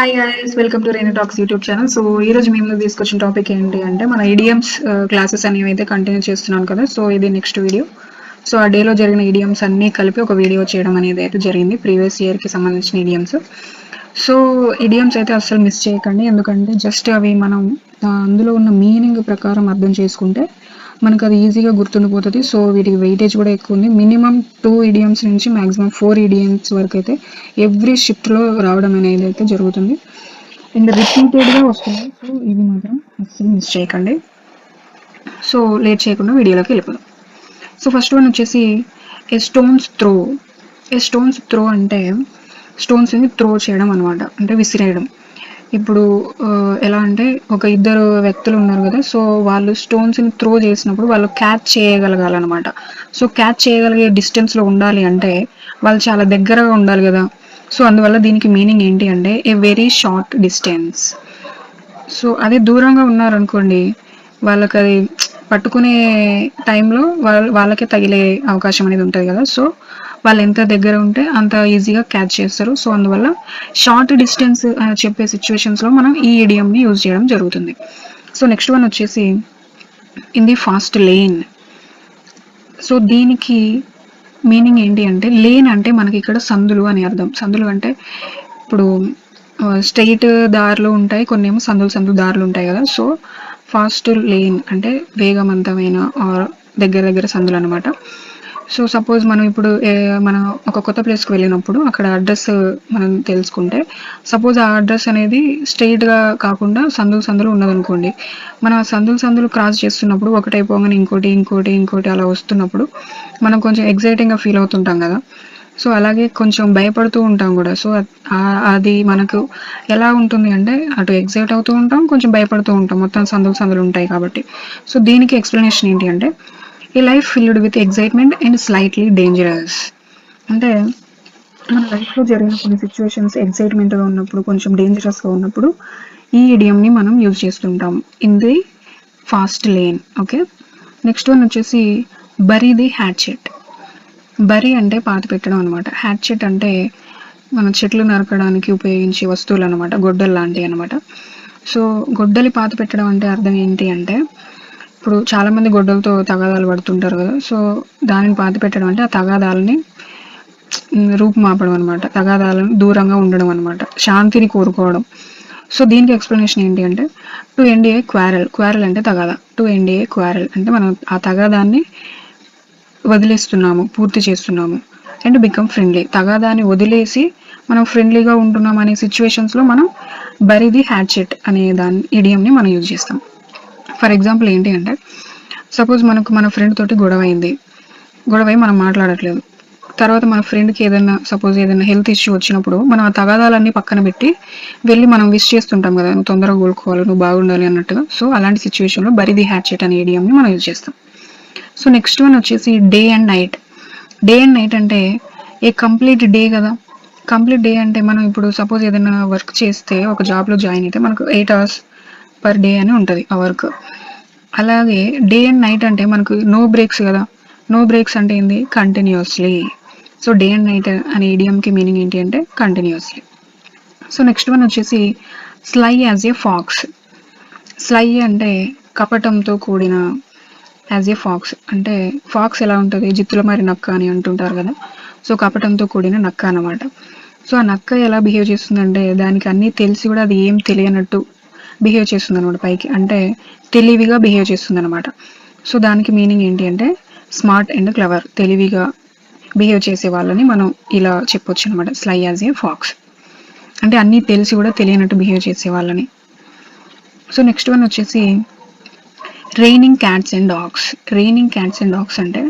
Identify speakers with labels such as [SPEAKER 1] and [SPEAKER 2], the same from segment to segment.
[SPEAKER 1] Hi guys, welcome to Renu talks YouTube channel. So ఈ రోజు మేము తీసుకొచ్చిన టాపిక్ ఏంటి అంటే మన ఈడియమ్స్ క్లాసెస్ అనేవి అయితే కంటిన్యూ చేస్తున్నాం కదా. సో ఇది నెక్స్ట్ వీడియో. సో ఆ డేలో జరిగిన ఈడియమ్స్ అన్నీ కలిపి ఒక వీడియో చేయడం అనేది అయితే జరిగింది, ప్రీవియస్ ఇయర్కి సంబంధించిన ఈడియమ్స్. సో ఈడియమ్స్ అయితే అస్సలు మిస్ చేయకండి, ఎందుకంటే జస్ట్ అవి మనం అందులో ఉన్న మీనింగ్ ప్రకారం అర్థం చేసుకుంటే మనకు అది ఈజీగా గుర్తుండిపోతుంది. సో వీటికి వెయిటేజ్ కూడా ఎక్కువ ఉంది. మినిమం 2 ఈడియమ్స్ నుంచి మ్యాక్సిమం 4 ఈడియమ్స్ వరకు అయితే ఎవ్రీ షిఫ్ట్లో రావడం అనేది అయితే జరుగుతుంది అండ్ రిపీటెడ్గా వస్తుంది. సో ఇవి మాత్రం అస్సలు మిస్ చేయకండి. సో లేట్ చేయకుండా వీడియోలోకి వెళ్ళిపోదాం. సో ఫస్ట్ వన్ వచ్చేసి ఏ స్టోన్స్ త్రో. ఏ స్టోన్స్ త్రో అంటే స్టోన్స్ని త్రో చేయడం అనమాట, అంటే విసిరేయడం. ఇప్పుడు ఎలా అంటే ఒక ఇద్దరు వ్యక్తులు ఉన్నారు కదా, సో వాళ్ళు స్టోన్స్ని త్రో చేసినప్పుడు వాళ్ళు క్యాచ్ చేయగలగాలన్నమాట. సో క్యాచ్ చేయగలిగే డిస్టెన్స్లో ఉండాలి అంటే వాళ్ళు చాలా దగ్గరగా ఉండాలి కదా. సో అందువల్ల దీనికి మీనింగ్ ఏంటి అంటే a very short distance. So అదే దూరంగా ఉన్నారనుకోండి, వాళ్ళకి అది పట్టుకునే టైంలో వాళ్ళకే తగిలే అవకాశం అనేది ఉంటుంది కదా. సో వాళ్ళు ఎంత దగ్గర ఉంటే అంత ఈజీగా క్యాచ్ చేస్తారు. సో అందువల్ల షార్ట్ డిస్టెన్స్ చెప్పే సిచ్యువేషన్స్లో మనం ఈ ఈడియంని యూజ్ చేయడం జరుగుతుంది. సో నెక్స్ట్ వన్ వచ్చేసి in the fast lane. So దీనికి మీనింగ్ ఏంటి అంటే లేన్ అంటే మనకి ఇక్కడ సందులు అని అర్థం. సందులు అంటే ఇప్పుడు స్ట్రైట్ దారులు ఉంటాయి, కొన్ని ఏమో సందులు దారులు ఉంటాయి కదా. సో ఫాస్ట్ లేన్ అంటే వేగవంతమైన దగ్గర సందులు అనమాట. సో సపోజ్ మనం ఇప్పుడు మనం ఒక కొత్త ప్లేస్కి వెళ్ళినప్పుడు అక్కడ అడ్రస్ మనం తెలుసుకుంటే, సపోజ్ ఆ అడ్రస్ అనేది స్ట్రైట్గా కాకుండా సందులు ఉన్నదనుకోండి, మనం ఆ సందులు క్రాస్ చేస్తున్నప్పుడు ఒకటైపోగానే ఇంకోటి అలా వస్తున్నప్పుడు మనం కొంచెం ఎగ్జైటింగ్గా ఫీల్ అవుతుంటాం కదా. సో అలాగే కొంచెం భయపడుతూ ఉంటాం కూడా. సో అది మనకు ఎలా ఉంటుంది అంటే అటు ఎగ్జైట్ అవుతూ ఉంటాం, కొంచెం భయపడుతూ ఉంటాం, మొత్తం సందులు ఉంటాయి కాబట్టి. సో దీనికి ఎక్స్ప్లెనేషన్ ఏంటి అంటే a life filled with excitement and slightly dangerous. అంటే మన లైఫ్లో జరిగిన కొన్ని సిచ్యువేషన్స్ ఎగ్జైట్మెంట్గా ఉన్నప్పుడు, కొంచెం డేంజరస్గా ఉన్నప్పుడు ఈ ఇడియంని మనం యూజ్ చేస్తుంటాం in the fast lane. Okay, next one వచ్చేసి బరీ ది హ్యాట్చెట్. బరీ అంటే పాతి పెట్టడం అనమాట. హ్యాట్చెట్ అంటే మన చెట్లు నరకడానికి ఉపయోగించే వస్తువులు అనమాట, గొడ్డలు లాంటివి అనమాట. సో గొడ్డలి పాతి పెట్టడం అంటే అర్థం ఏంటి అంటే, ఇప్పుడు చాలామంది గొడ్డలతో తగాదాలు పడుతుంటారు కదా. సో దానిని పాతి పెట్టడం అంటే ఆ తగాదాలని రూపుమాపడం అనమాట, తగాదాలను దూరంగా ఉండడం అనమాట, శాంతిని కోరుకోవడం. సో దీనికి ఎక్స్ప్లెనేషన్ ఏంటి అంటే టు ఎండ్ ఏ క్వారెల్ అంటే తగాదా, టు ఎండ్ ఏ క్వారెల్ అంటే మనం ఆ తగాదాన్ని వదిలేస్తున్నాము, పూర్తి చేస్తున్నాము. అండ్ బికమ్ ఫ్రెండ్లీ, తగాదాన్ని వదిలేసి మనం ఫ్రెండ్లీగా ఉంటున్నాం అనే సిచ్యువేషన్స్లో మనం బరీ ది హ్యాట్చెట్ అనే దాని ఇడియంని మనం యూజ్ చేస్తాం. ఫర్ ఎగ్జాంపుల్ ఏంటి అంటే, సపోజ్ మనకు మన ఫ్రెండ్ తోటి గొడవై మనం మాట్లాడట్లేదు. తర్వాత మన ఫ్రెండ్కి ఏదైనా హెల్త్ ఇష్యూ వచ్చినప్పుడు మనం ఆ తగాదాలన్నీ పక్కన పెట్టి వెళ్ళి మనం విష్ చేస్తుంటాం కదా, నువ్వు తొందరగా కోలుకోవాలి, నువ్వు బాగుండాలి అన్నట్టుగా. సో అలాంటి సిచ్యువేషన్లో బరీ ది హ్యాట్చెట్ అనే ఇడియంని మనం యూజ్ చేస్తాం. సో నెక్స్ట్ వన్ వచ్చేసి day and night. Day and night అంటే ఏ కంప్లీట్ డే కదా. కంప్లీట్ డే అంటే మనం ఇప్పుడు సపోజ్ ఏదైనా వర్క్ చేస్తే, ఒక జాబ్లో జాయిన్ అయితే మనకు 8 hours పర్ డే అని ఉంటుంది ఆ వర్క్. అలాగే డే అండ్ నైట్ అంటే మనకు నో బ్రేక్స్ కదా. నో బ్రేక్స్ అంటే ఏంది, continuously. So day and night అనే ఇడియంకి మీనింగ్ ఏంటి అంటే కంటిన్యూస్లీ. సో నెక్స్ట్ వన్ వచ్చేసి స్లై యాజ్ ఏ ఫాక్స్. స్లై అంటే కపటంతో కూడిన, యాజ్ ఏ ఫాక్స్ అంటే ఫాక్స్ ఎలా ఉంటుంది, జిత్తుల మరి నక్క అని అంటుంటారు కదా. సో కపటంతో కూడిన నక్క అనమాట. సో ఆ నక్క ఎలా బిహేవ్ చేస్తుందంటే దానికి అన్నీ తెలిసి కూడా అది ఏం తెలియనట్టు బిహేవ్ చేస్తుంది అనమాట, పైకి అంటే తెలివిగా బిహేవ్ చేస్తుంది అనమాట. సో దానికి మీనింగ్ ఏంటి అంటే స్మార్ట్ అండ్ క్లవర్, తెలివిగా బిహేవ్ చేసే వాళ్ళని మనం ఇలా చెప్పొచ్చు అనమాట, స్లై యాజ్ ఏ ఫాక్స్ అంటే అన్నీ తెలిసి కూడా తెలియనట్టు బిహేవ్ చేసే వాళ్ళని. సో నెక్స్ట్ వన్ వచ్చేసి raining cats and dogs. Raining cats and dogs అంటే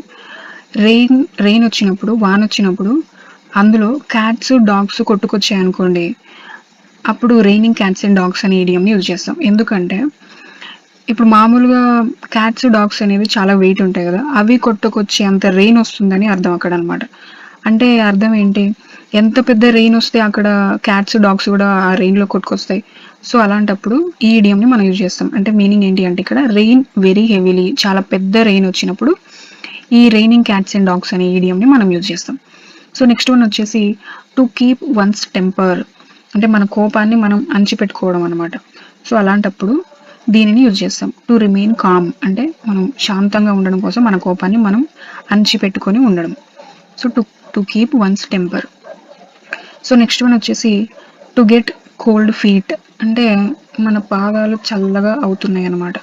[SPEAKER 1] రెయిన్ వచ్చినప్పుడు, వాన వచ్చినప్పుడు అందులో క్యాట్స్ డాగ్స్ కొట్టుకొచ్చాయి అనుకోండి, అప్పుడు రైనింగ్ క్యాట్స్ అండ్ డాగ్స్ అనే ఇడియంని యూజ్ చేస్తాం. ఎందుకంటే ఇప్పుడు మామూలుగా క్యాట్స్ డాగ్స్ అనేవి చాలా వెయిట్ ఉంటాయి కదా, అవి కొట్టుకొచ్చే అంత రెయిన్ వస్తుందని అర్థం అక్కడ అనమాట. అంటే అర్థం ఏంటి, ఎంత పెద్ద రెయిన్ వస్తే అక్కడ క్యాట్స్ డాగ్స్ కూడా ఆ రెయిన్లో కొట్టుకొస్తాయి. సో అలాంటప్పుడు ఈ ఇడియంని మనం యూజ్ చేస్తాం. అంటే మీనింగ్ ఏంటి అంటే ఇక్కడ రెయిన్ వెరీ హెవీలీ, చాలా పెద్ద రెయిన్ వచ్చినప్పుడు ఈ రైనింగ్ క్యాట్స్ అండ్ డాగ్స్ అనే ఇడియంని మనం యూజ్ చేస్తాం. సో నెక్స్ట్ వన్ వచ్చేసి టు కీప్ వన్స్ టెంపర్. అంటే మన కోపాన్ని మనం అణిచిపెట్టుకోవడం అనమాట. సో అలాంటప్పుడు దీనిని యూజ్ చేస్తాం. టు రిమైన్ కామ్ అంటే మనం శాంతంగా ఉండడం కోసం మన కోపాన్ని మనం అణిచిపెట్టుకొని ఉండడం. So to keep once temper. So next one వచ్చేసి టు గెట్ కోల్డ్ ఫీట్ అంటే మన పాదాలు చల్లగా అవుతున్నాయి అనమాట.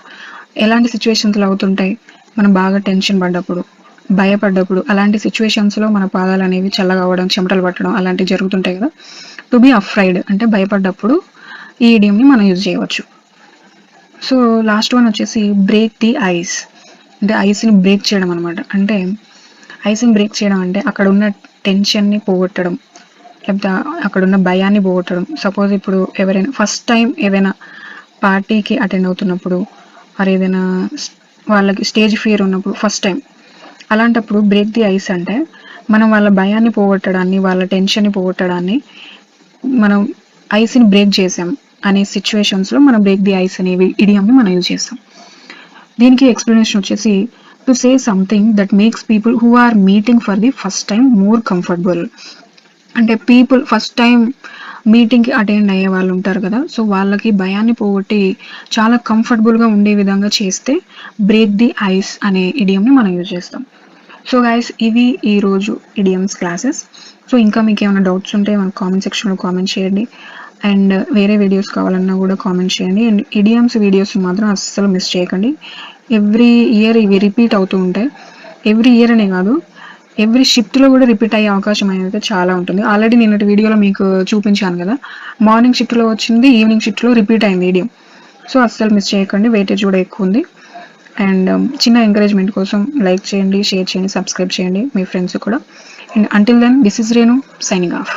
[SPEAKER 1] ఎలాంటి సిచ్యువేషన్స్లో అవుతుంటాయి? మనం బాగా టెన్షన్ పడ్డప్పుడు, భయపడ్డప్పుడు, అలాంటి సిచ్యువేషన్స్లో మన పాదాలు అనేవి చల్లగా అవ్వడం, చెమటలు పట్టడం అలాంటివి జరుగుతుంటాయి కదా. టు బీ అఫ్రైడ్ అంటే భయపడ్డప్పుడు ఈ ఇడియంని మనం యూజ్ చేయవచ్చు. సో లాస్ట్ వన్ వచ్చేసి బ్రేక్ ది ఐస్ అంటే ఐస్ని బ్రేక్ చేయడం అనమాట. అంటే ఐస్ని బ్రేక్ చేయడం అంటే అక్కడ ఉన్న టెన్షన్ని పోగొట్టడం, లేకపోతే అక్కడ ఉన్న భయాన్ని పోగొట్టడం. సపోజ్ ఇప్పుడు ఎవరైనా ఫస్ట్ టైం ఏదైనా పార్టీకి అటెండ్ అవుతున్నప్పుడు, మరి ఏదైనా వాళ్ళకి స్టేజ్ ఫియర్ ఉన్నప్పుడు ఫస్ట్ టైం, అలాంటప్పుడు బ్రేక్ ది ఐస్ అంటే మనం వాళ్ళ భయాన్ని పోగొట్టడాన్ని, వాళ్ళ టెన్షన్ని పోగొట్టడాన్ని, మనం ఐస్ని బ్రేక్ చేసాం అనే సిచ్యువేషన్స్లో మనం బ్రేక్ ది ఐస్ అనే ఇడియంని మనం యూజ్ చేస్తాం. దీనికి ఎక్స్ప్లెనేషన్ వచ్చేసి to say something that makes people who are meeting for the first time more comfortable. అంటే పీపుల్ ఫస్ట్ టైం మీటింగ్కి అటెండ్ అయ్యే వాళ్ళు ఉంటారు కదా, సో వాళ్ళకి భయాన్ని పోగొట్టి చాలా కంఫర్టబుల్గా ఉండే విధంగా చేస్తే బ్రేక్ ది ఐస్ అనే ఇడియంని మనం యూజ్ చేస్తాం. సో గైస్, ఇవి ఈరోజు ఇడియమ్స్ క్లాసెస్. సో ఇంకా మీకు ఏమైనా డౌట్స్ ఉంటే మన కామెంట్ సెక్షన్లో కామెంట్ చేయండి. అండ్ వేరే వీడియోస్ కావాలన్నా కూడా కామెంట్ చేయండి. అండ్ ఇడియమ్స్ వీడియోస్ మాత్రం అస్సలు మిస్ చేయకండి. ఎవ్రీ ఇయర్ ఇవి రిపీట్ అవుతూ ఉంటాయి. ఎవ్రీ ఇయర్ అనే కాదు, ఎవ్రీ షిఫ్ట్లో కూడా రిపీట్ అయ్యే అవకాశం అనేది చాలా ఉంటుంది. ఆల్రెడీ నిన్నటి వీడియోలో మీకు చూపించాను కదా, మార్నింగ్ షిఫ్ట్లో వచ్చింది, ఈవినింగ్ షిఫ్ట్లో రిపీట్ అయింది ఇడియం. సో అస్సలు మిస్ చేయకండి, వెయిటేజ్ కూడా ఎక్కువ ఉంది. అండ్ చిన్న ఎంకరేజ్మెంట్ కోసం లైక్ చేయండి, షేర్ చేయండి, సబ్స్క్రైబ్ చేయండి మీ ఫ్రెండ్స్ కూడా. And until then, this is Renu signing of.